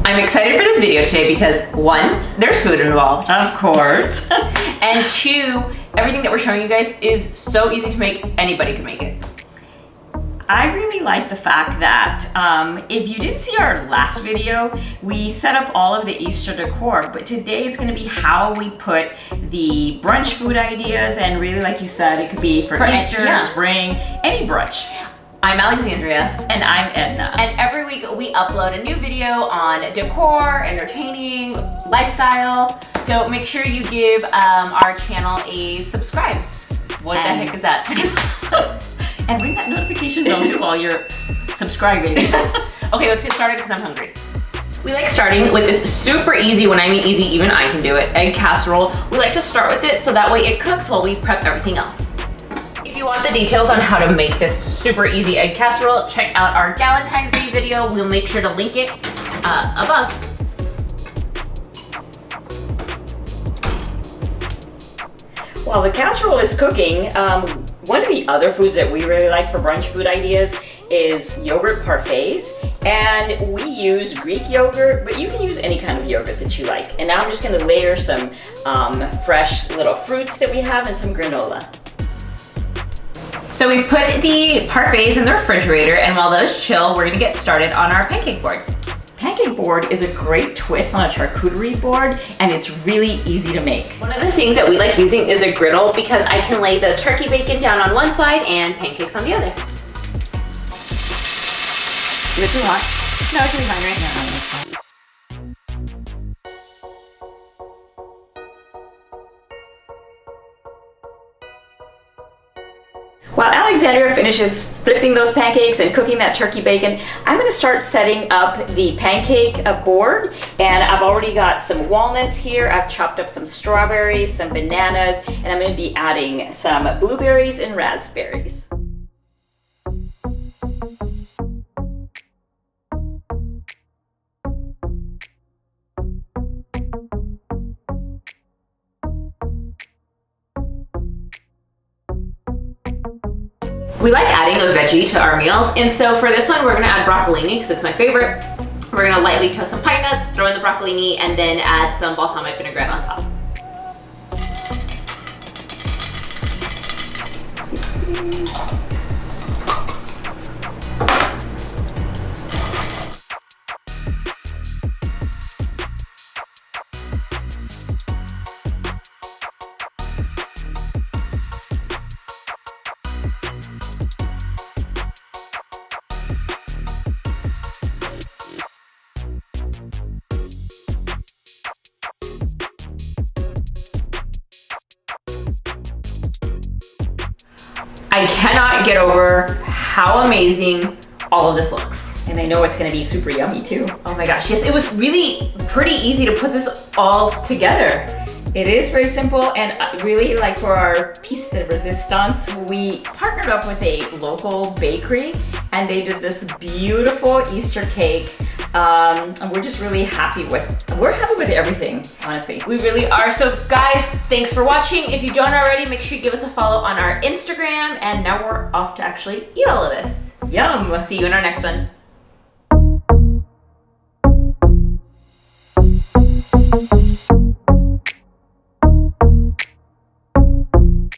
I'm excited for this video today because one, there's food involved. Of course. And two, everything that we're showing you guys is so easy to make, anybody can make it. I really like the fact that if you didn't see our last video, we set up all of the Easter decor, but today is going to be how we put the brunch food ideas, and really, like you said, it could be for Easter, spring, any brunch. I'm Alexandria. And I'm Edna. And every week we upload a new video on decor, entertaining, lifestyle. So make sure you give our channel a subscribe. What the heck is that? And ring that notification bell too while you're subscribing. Okay, let's get started because I'm hungry. We like starting with this super easy, when I mean easy, even I can do it, egg casserole. We like to start with it so that way it cooks while we prep everything else. If you want the details on how to make this super easy egg casserole, check out our Galentine's Day video. We'll make sure to link it above. While the casserole is cooking, one of the other foods that we really like for brunch food ideas is yogurt parfaits. And we use Greek yogurt, but you can use any kind of yogurt that you like. And now I'm just gonna layer some fresh little fruits that we have and some granola. So we put the parfaits in the refrigerator, and while those chill, we're gonna get started on our pancake board. Pancake board is a great twist on a charcuterie board, and it's really easy to make. One of the things that we like using is a griddle because I can lay the turkey bacon down on one side and pancakes on the other. Is it too hot? No, it's gonna be fine, right? No, that's fine. While Alexandria finishes flipping those pancakes and cooking that turkey bacon, I'm gonna start setting up the pancake board. And I've already got some walnuts here. I've chopped up some strawberries, some bananas, and I'm gonna be adding some blueberries and raspberries. We like adding a veggie to our meals, and so for this one, we're gonna add broccolini because it's my favorite. We're gonna lightly toast some pine nuts, throw in the broccolini, and then add some balsamic vinaigrette on top. I cannot get over how amazing all of this looks. And I know it's gonna be super yummy too. Oh my gosh, yes, it was really pretty easy to put this all together. It is very simple, and really, like, for our piece de resistance, we partnered up with a local bakery, and they did this beautiful Easter cake. And we're just really happy with everything, honestly. We really are. So guys, thanks for watching. If you don't already, make sure you give us a follow on our Instagram. And now we're off to actually eat all of this. Yum! We'll see you in our next one.